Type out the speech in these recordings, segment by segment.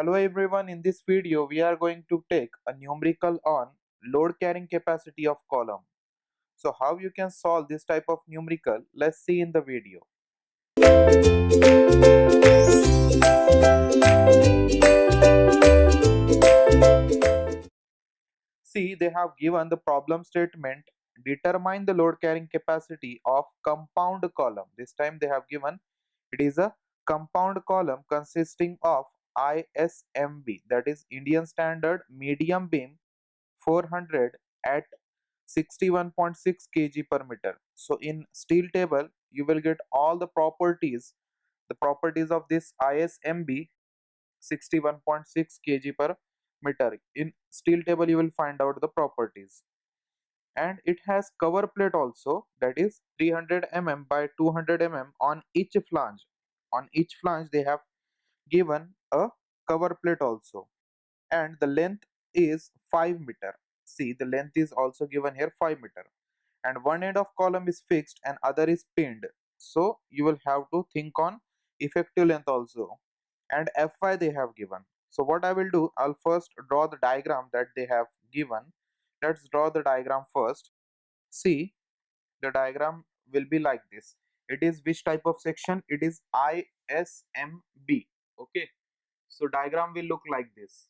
Hello everyone, in this video we are going to take a numerical on load carrying capacity of column. So how you can solve this type of numerical, let's see in the video. See, they have given the problem statement, determine the load carrying capacity of compound column. This time they have given it is a compound column consisting of ISMB, that is Indian Standard Medium Beam 400 at 61.6 kg per meter. So in steel table you will get all the properties of this ISMB 61.6 kg per meter. In steel table you will find out the properties, and it has cover plate also, that is 300 mm by 200 mm on each flange. On each flange they have given a cover plate also, and the length is 5 meter. See, the length is also given here 5 meter, and one end of column is fixed and other is pinned. So you will have to think on effective length also, and Fy they have given. So what I will do, I'll first draw the diagram that they have given. Let's draw the diagram first. See, the diagram will be like this. It is which type of section? It is ISMB. Okay, so diagram will look like this.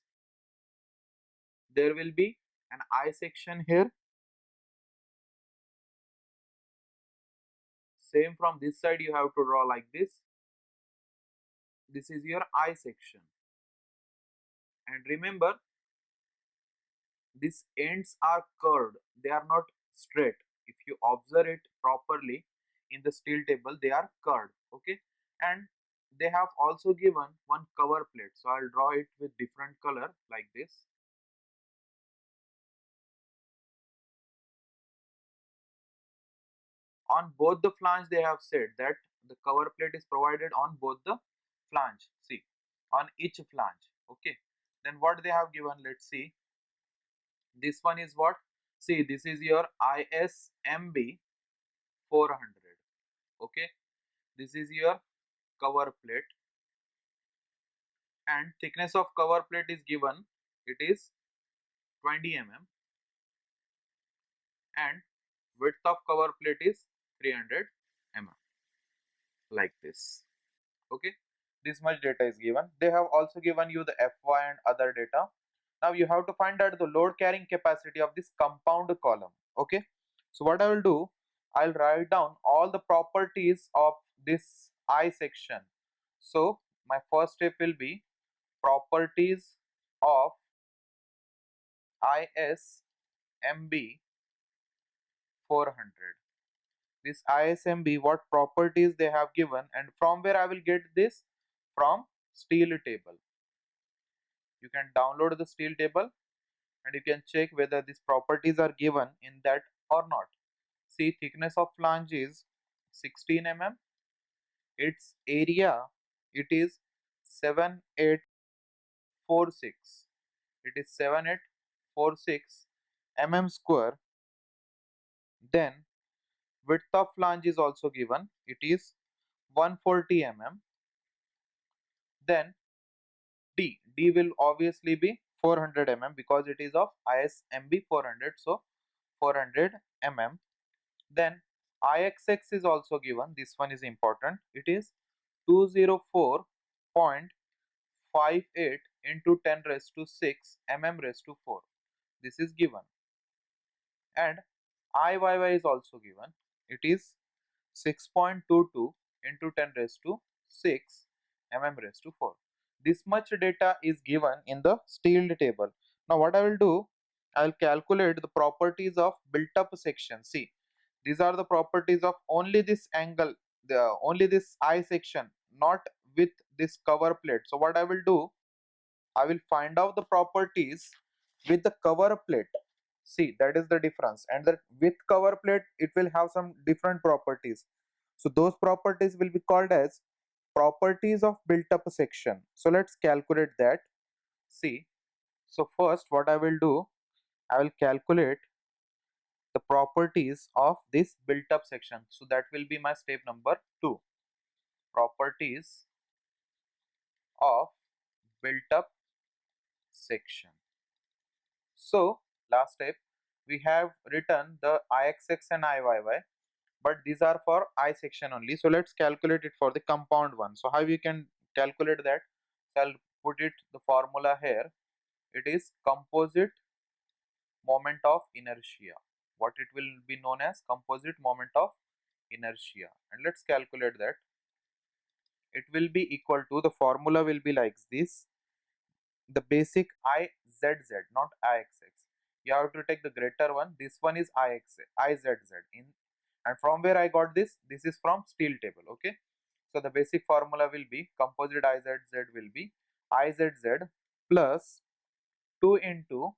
There will be an I section here. Same from this side you have to draw like this. This is your I section. And remember, these ends are curved. They are not straight. If you observe it properly in the steel table, they are curved. Okay. And they have also given one cover plate. So I'll draw it with different color like this. On both the flange they have said that the cover plate is provided on both the flange. See, on each flange. Okay, then what they have given, let's see. This one is what? See, this is your ISMB 400. Okay, this is your cover plate, and thickness of cover plate is given, it is 20 mm, and width of cover plate is 300 mm, like this. Okay, this much data is given. They have also given you the Fy and other data. Now you have to find out the load carrying capacity of this compound column. Okay, so what I will do, I'll write down all the properties of this I section. So my first step will be properties of ISMB 400. This ISMB, what properties they have given, and from where I will get this? From steel table. You can download the steel table and you can check whether these properties are given in that or not. See, thickness of flange is 16 mm, its area, it is 7846, it is 7846 mm square. Then width of flange is also given, it is 140 mm. Then D will obviously be 400 mm because it is of ISMB 400, so 400 mm. Then IXX is also given, this one is important, it is 204.58 into 10 raised to 6 mm raised to 4. This is given. And IYY is also given, it is 6.22 into 10 raised to 6 mm raised to 4. This much data is given in the steel table. Now what I will do, I will calculate the properties of built up section. See, these are the properties of only this angle, only this I section, not with this cover plate. So what I will do, I will find out the properties with the cover plate. See, that is the difference, and that with cover plate it will have some different properties. So those properties will be called as properties of built up section. So let's calculate that. See, so first what I will do, I will calculate the properties of this built up section. So that will be my step number 2. Properties of built up section. So last step, we have written the Ixx and Iyy, but these are for I section only. So let's calculate it for the compound one. So how we can calculate that? So I'll put it the formula here. It is composite moment of inertia. What it will be known as composite moment of inertia. And let's calculate that. It will be equal to, the formula will be like this, the basic Izz, not Ixx. You have to take the greater one. This one is Izz in, and from where I got this? This is from steel table. Okay. So the basic formula will be composite Izz will be Izz plus 2 into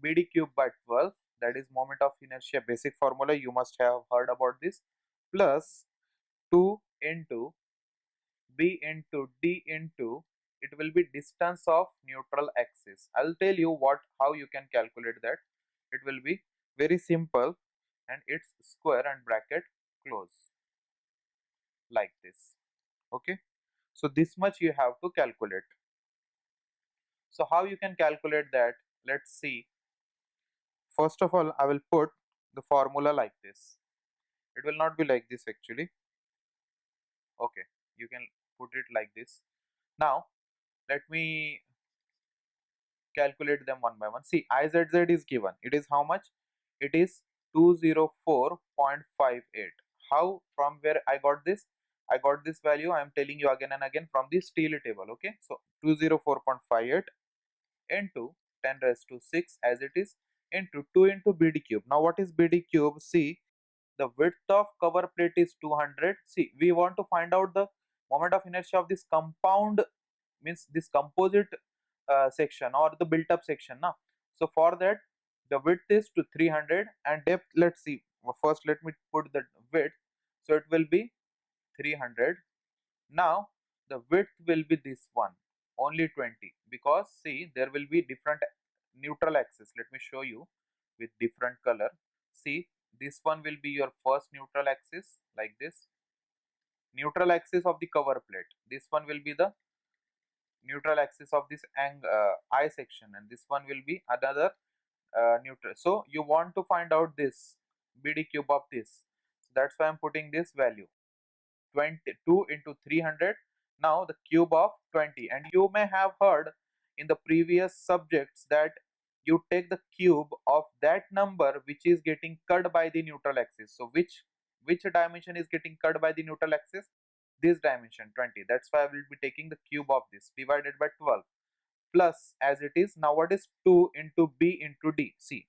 BD cube by 12, that is moment of inertia basic formula, you must have heard about this, plus 2 into B into D into, it will be distance of neutral axis. I'll tell you how you can calculate that. It will be very simple, and it's square and bracket close like this. Okay, so this much you have to calculate. So how you can calculate that? Let's see. First of all, I will put the formula like this. It will not be like this actually. Okay, you can put it like this. Now let me calculate them one by one. See, Izz is given. It is how much? It is 204.58. How? From where I got this? I got this value, I am telling you again and again, from the steel table. Okay, so 204.58 into 10 raised to 6 as it is, into 2 into BD cube. Now what is BD cube? See, the width of cover plate is 200. See, we want to find out the moment of inertia of this compound, means this composite section or the built up section now. So for that, the width is to 300 and depth, let's see, first let me put the width. So it will be 300. Now the width will be this one, only 20, because see, there will be different neutral axis. Let me show you with different color. See, this one will be your first neutral axis like this, neutral axis of the cover plate. This one will be the neutral axis of this I section, and this one will be another neutral. So you want to find out this BD cube of this. So that's why I'm putting this value 22 into 300. Now the cube of 20, and you may have heard in the previous subjects that you take the cube of that number which is getting cut by the neutral axis. So which dimension is getting cut by the neutral axis? This dimension 20. That's why I will be taking the cube of this divided by 12 plus as it is. Now what is 2 into B into D? See,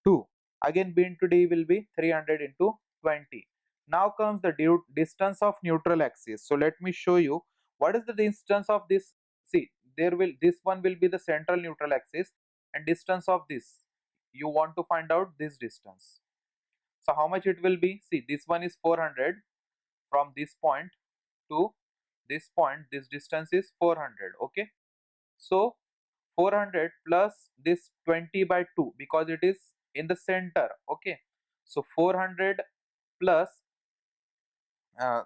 2 again, B into D will be 300 into 20. Now comes the distance of neutral axis. So let me show you what is the distance of this. See, this one will be the central neutral axis, and distance of this, you want to find out this distance. So how much it will be? See, this one is 400 from this point to this point. This distance is 400. Okay, so 400 plus this 20 by 2, because it is in the center. Okay, so 400 plus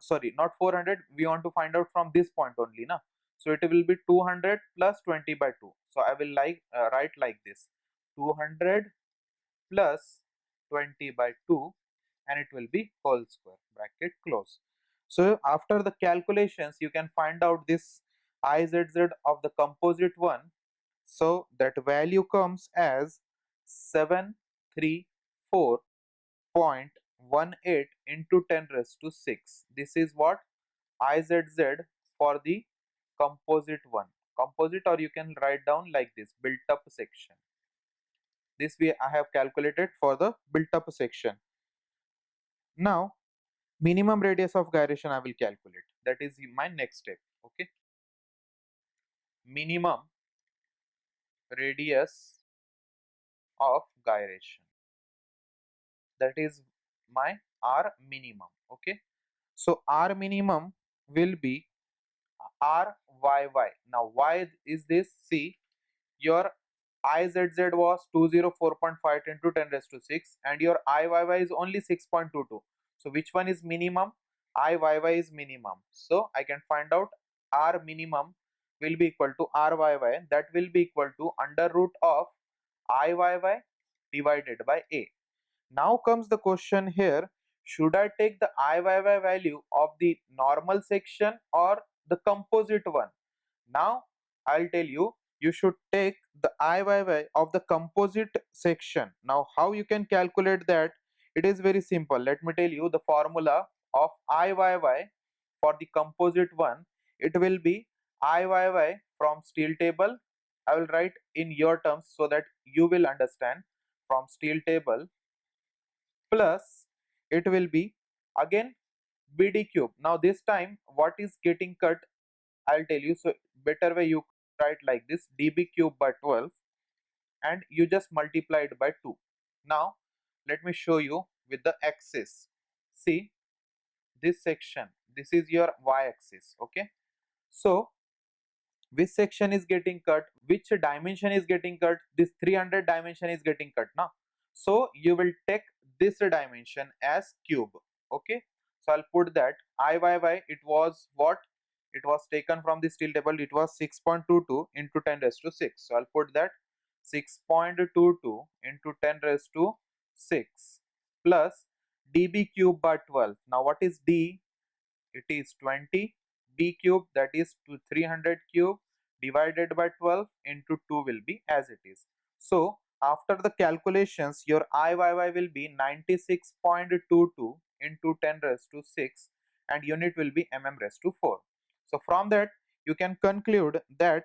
sorry, not 400, we want to find out from this point only na. So it will be 200 plus 20 by 2. So I will write like this, 200 plus 20 by 2, and it will be whole square bracket close. So after the calculations, you can find out this Izz of the composite one. So that value comes as 734.18 into 10 raised to 6. This is what Izz for the composite one. Composite, or you can write down like this, built up section. This way I have calculated for the built up section. Now minimum radius of gyration I will calculate. That is my next step. Okay, minimum radius of gyration, that is my R minimum. Okay, so R minimum will be RYY. Now why is this? See, your Izz was 204.5 into 10 raised to 6, and your Iyy is only 6.22. So which one is minimum? Iyy is minimum. So I can find out R minimum will be equal to RYY, that will be equal to under root of IYY divided by A. Now comes the question here, should I take the IYY value of the normal section or the composite one? Now I'll tell you, you should take the IYY of the composite section. Now how you can calculate that? It is very simple. Let me tell you the formula of IYY for the composite one. It will be IYY from steel table. I will write in your terms so that you will understand. From steel table plus it will be again BD cube. Now this time what is getting cut, I'll tell you. So better way you write like this, dB cube by 12, and you just multiply it by 2. Now let me show you with the axis. See this section, this is your y-axis. Okay, so which section is getting cut, which dimension is getting cut? This 300 dimension is getting cut now. So you will take this dimension as cube. Okay, so I'll put that IYY, it was what? It was taken from the steel table, it was 6.22 into 10 raised to 6. So I'll put that 6.22 into 10 raised to 6 plus dB cube by 12. Now what is D? It is 20. B cube, that is 300 cube divided by 12 into 2 will be as it is. So after the calculations, your IYY will be 96.22 into 10 raised to 6 and unit will be mm raised to 4. So from that you can conclude that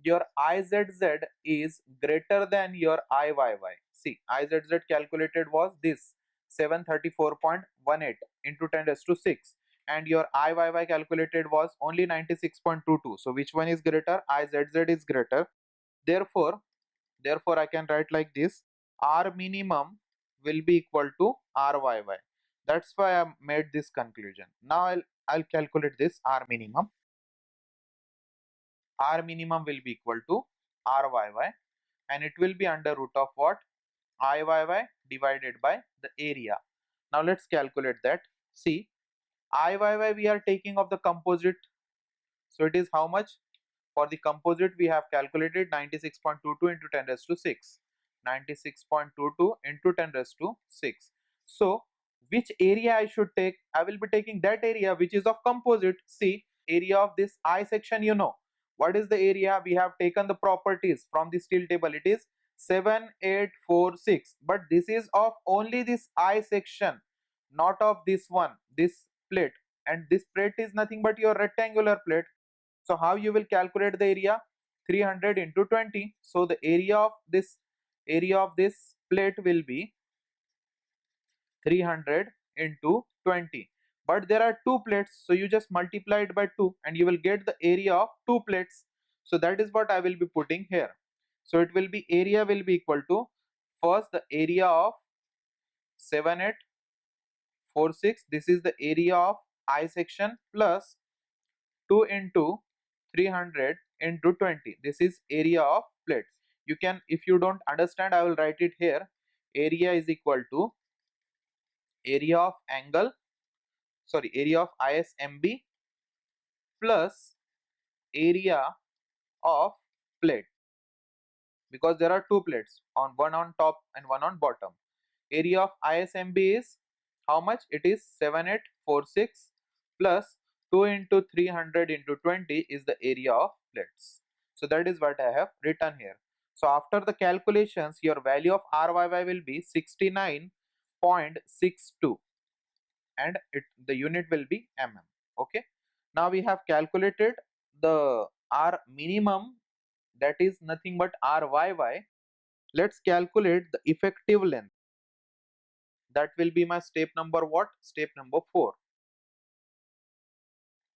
your IZZ is greater than your IYY. See, IZZ calculated was this 734.18 into 10 raised to 6 and your IYY calculated was only 96.22. So which one is greater? IZZ is greater. Therefore I can write like this, R minimum will be equal to RYY. That's why I made this conclusion. Now I'll calculate this R minimum. R minimum will be equal to RYY and it will be under root of what? IYY divided by the area. Now let's calculate that. See, IYY we are taking of the composite. So it is how much? For the composite we have calculated 96.22 into 10 raised to 6. 96.22 into 10 raised to 6. So which area I should take? I will be taking that area which is of composite. See, area of this I section, you know. What is the area? We have taken the properties from the steel table. It is 7846. But this is of only this I section, not of this one, this plate. And this plate is nothing but your rectangular plate. So how you will calculate the area? 300 into 20. So the area of this plate will be 300 into 20. But there are two plates, so you just multiply it by 2 and you will get the area of two plates. So that is what I will be putting here. So it will be, area will be equal to, first the area of 7846, this is the area of I section, plus 2 into 300 into 20, this is area of plate. You can, if you don't understand, I will write it here. Area is equal to area of angle, sorry, area of ISMB plus area of plate, because there are two plates, on one on top and one on bottom. Area of ISMB is how much? It is 7846 plus 2 into 300 into 20 is the area of plates. So that is what I have written here. So after the calculations, your value of RYY will be 69.62 and the unit will be mm. Okay, now we have calculated the R minimum, that is nothing but RYY. Let's calculate the effective length. That will be my step number what? Step number 4.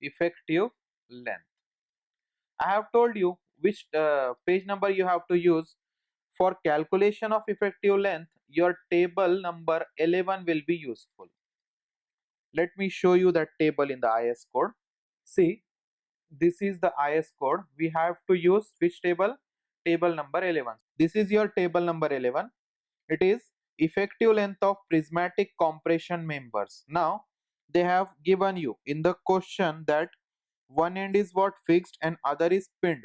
Effective length. I have told you which page number you have to use. For calculation of effective length, your table number 11 will be useful. Let me show you that table in the IS code. See, this is the IS code. We have to use which table? Table number 11. This is your table number 11. It is effective length of prismatic compression members. Now they have given you in the question that one end is what, fixed, and other is pinned.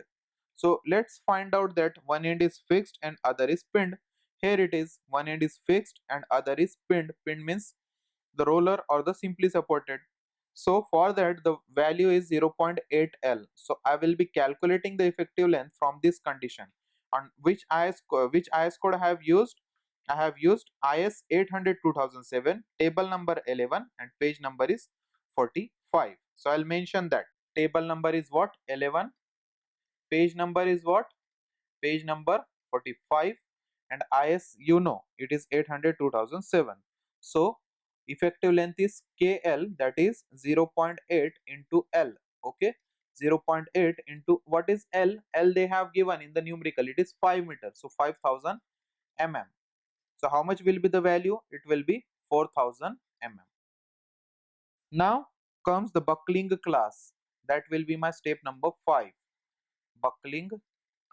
So let's find out that one end is fixed and other is pinned. Here it is, one end is fixed and other is pinned. Pinned means the roller or the simply supported. So for that the value is 0.8 L. So I will be calculating the effective length from this condition. On which IS code I have used? I have used IS 800 2007, table number 11, and page number is 45. So I'll mention that table number is what, 11, page number is what, page number 45, and IS, you know, it is 800 2007. So effective length is KL, that is 0.8 into L. Okay, 0.8 into what is L? L they have given in the numerical, it is 5 meters, so 5000 mm. So how much will be the value? It will be 4000 mm. Now comes the buckling class. That will be my step number 5, buckling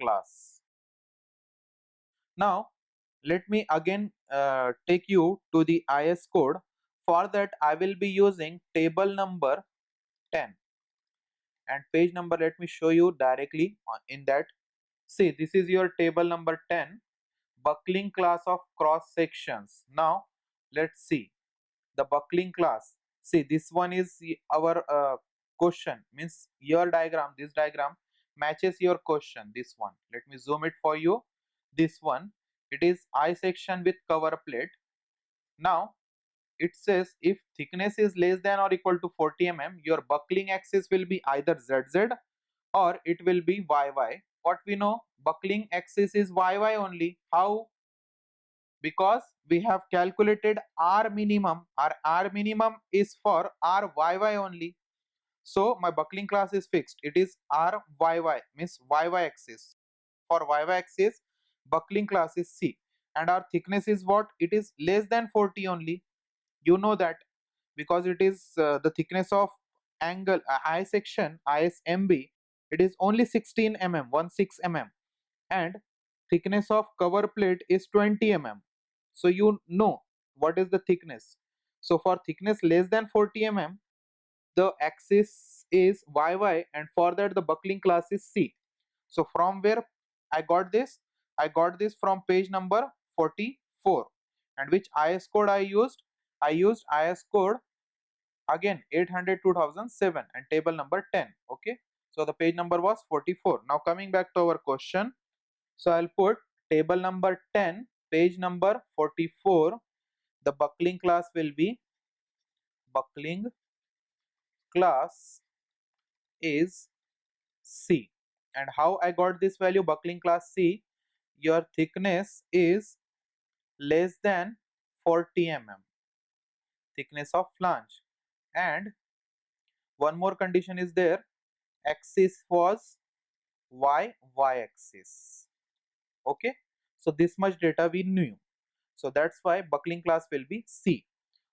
class. Now let me again take you to the IS code. For that I will be using table number 10 and page number. Let me show you directly in that. See, this is your table number 10, buckling class of cross sections. Now let's see the buckling class. See, this one is our question, means your diagram, this diagram matches your question. This one, let me zoom it for you. This one, it is I section with cover plate. Now it says if thickness is less than or equal to 40 mm, your buckling axis will be either ZZ or it will be YY. What we know, buckling axis is YY only. How? Because we have calculated R minimum. Our R minimum is for RYY only. So my buckling class is fixed. It is RYY, means YY axis. For YY axis, buckling class is C. And our thickness is what? It is less than 40 only. You know that because it is the thickness of angle I section ISMB. It is only 16 mm, 16 mm, and thickness of cover plate is 20 mm. So you know what is the thickness. So for thickness less than 40 mm, the axis is YY, and for that the buckling class is C. So from where I got this? I got this from page number 44. And which IS code I used? I used IS code again 800 2007 and table number 10. Okay, so the page number was 44. Now coming back to our question, so I'll put table number 10, page number 44. The buckling class will be, buckling class is C. And how I got this value, buckling class C? Your thickness is less than 40 mm, thickness of flange, and one more condition is there, axis was y axis. Okay, so this much data we knew. So that's why buckling class will be C.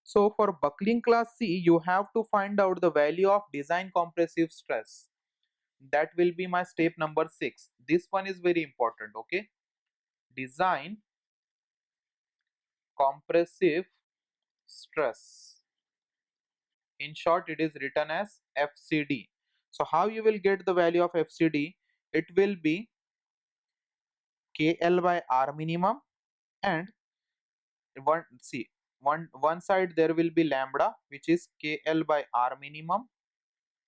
So for buckling class C, you have to find out the value of design compressive stress. That will be my step number 6. This one is very important. Okay, design compressive stress. In short, it is written as FCD. So how you will get the value of FCD? It will be KL by R minimum, and one side there will be lambda, which is KL by R minimum,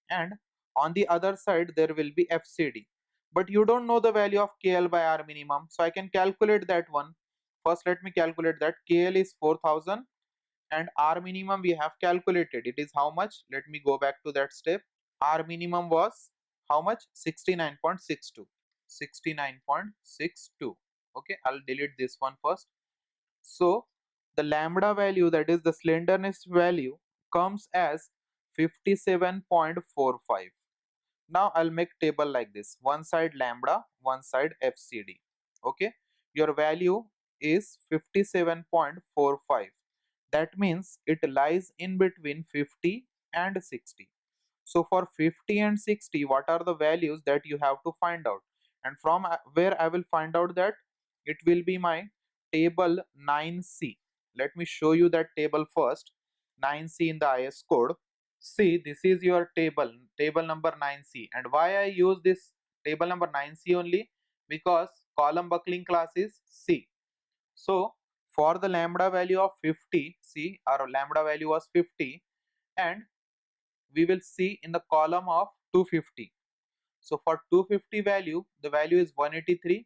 and on the other side there will be FCD. But you don't know the value of KL by R minimum, so I can calculate that one. First let me calculate that. KL is 4000 and R minimum we have calculated. It is how much? Let me go back to that step. R minimum was how much? 69.62. 69.62. Okay, I'll delete this one first. So the lambda value, that is the slenderness value, comes as 57.45. Now I'll make table like this. One side lambda, one side FCD. Okay, your value is 57.45. That means it lies in between 50 and 60. So for 50 and 60, what are the values that you have to find out? And from where I will find out that? It will be my table 9C. Let me show you that table first. 9C in the IS code. See, this is your table number 9C. And why I use this table number 9C only? Because column buckling class is C. So for the lambda value of 50, see, our lambda value was 50, and we will see in the column of 250. So for 250 value, the value is 183,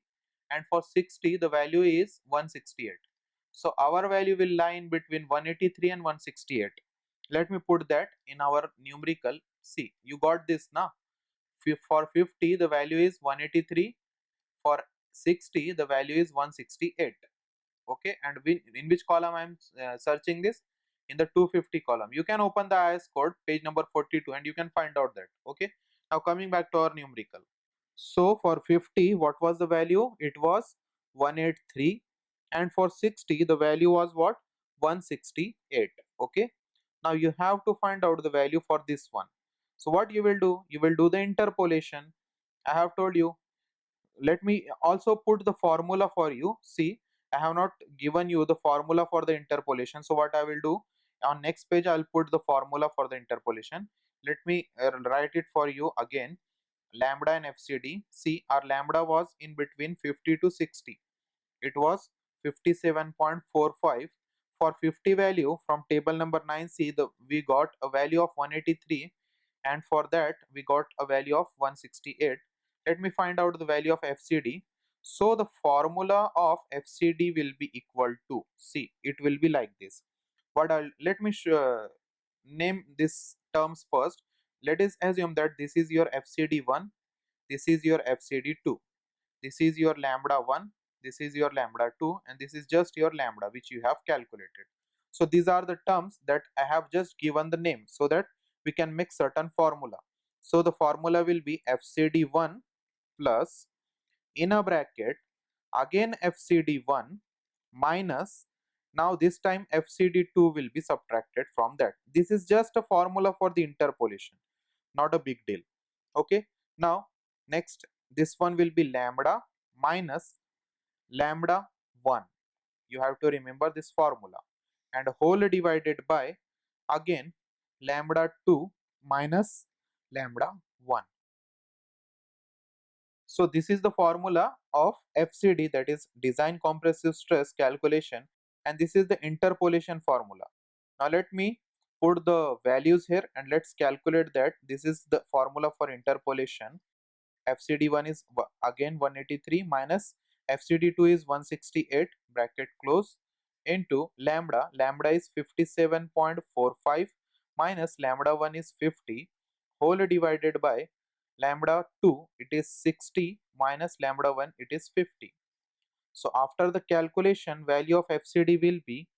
and for 60, the value is 168. So our value will lie in between 183 and 168. Let me put that in our numerical. See, you got this now. For 50, the value is 183. For 60, the value is 168. Okay, and in which column I am searching this? In the 250 column. You can open the IS code page number 42 and you can find out that. Okay, now coming back to our numerical. So for 50, what was the value? It was 183, and for 60 the value was what? 168. Okay, now you have to find out the value for this one. So what you will do? You will do the interpolation. I have told you. Let me also put the formula for you. See, I have not given you the formula for the interpolation. So what I will do, on next page I'll put the formula for the interpolation. Let me write it for you again. Lambda and FCD. See, our lambda was in between 50 to 60. It was 57.45. For 50 value from table number 9C, we got a value of 183, and for that we got a value of 168. Let me find out the value of FCD. So the formula of FCD will be equal to, see, it will be like this. Let me name these terms first. Let us assume that this is your FCD1, this is your FCD2, this is your lambda 1, this is your lambda 2, and this is just your lambda which you have calculated. So these are the terms that I have just given the name so that we can make certain formula. So the formula will be FCD1 plus, in a bracket, again FCD1 minus, now this time FCD2 will be subtracted from that. This is just a formula for the interpolation, not a big deal. Okay, now next, this one will be lambda minus lambda 1. You have to remember this formula, and whole divided by, again, lambda 2 minus lambda 1. So this is the formula of FCD, that is design compressive stress calculation, and this is the interpolation formula. Now let me put the values here and let's calculate that. This is the formula for interpolation. FCD1 is again 183 minus FCD2 is 168, bracket close, into lambda. Lambda is 57.45 minus lambda 1 is 50, whole divided by lambda 2, it is 60, minus lambda 1, it is 50. So after the calculation, value of FCD will be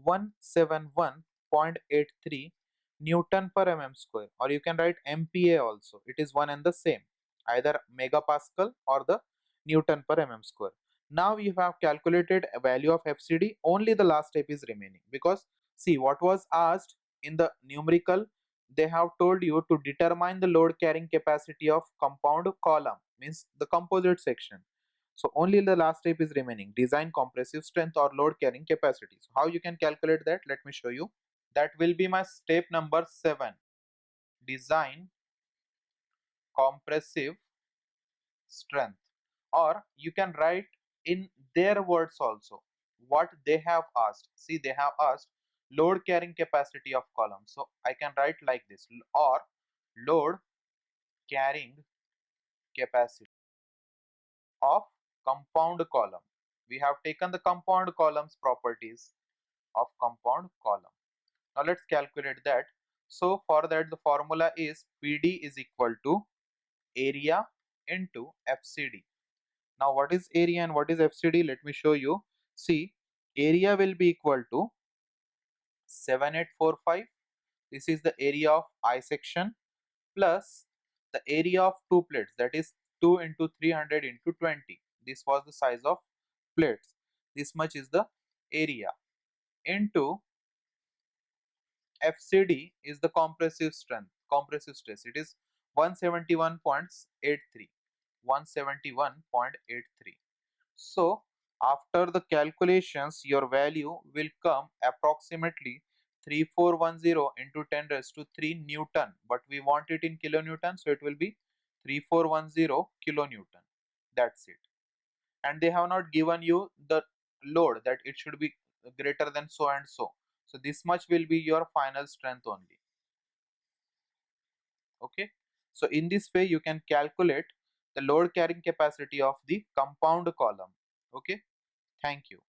171.83 Newton per mm square, or you can write MPa also. It is one and the same, either megapascal or the Newton per mm square. Now you have calculated a value of FCD, only the last step is remaining, because see what was asked in the numerical, they have told you to determine the load carrying capacity of compound column, means the composite section. So only the last step is remaining, design compressive strength or load carrying capacity. So how you can calculate that? Let me show you. That will be my step number 7, design compressive strength, or you can write in their words also what they have asked. See, they have asked load carrying capacity of column, so I can write like this, or load carrying capacity of compound column. We have taken the compound columns properties of compound column. Now let's calculate that. So for that, the formula is PD is equal to area into FCD. Now what is area and what is FCD? Let me show you. See, area will be equal to 7845. This is the area of I section, plus the area of two plates, that is 2 into 300 into 20. This was the size of plates. This much is the area, into FCD is the compressive strength, compressive stress. It is 171.83. 171.83. So after the calculations, your value will come approximately 3410 into 10 raised to 3 Newton, but we want it in kilonewton, so it will be 3410 kilonewton. That's it. And they have not given you the load that it should be greater than so and so. So this much will be your final strength only. Okay. So in this way you can calculate the load carrying capacity of the compound column. Okay. Thank you.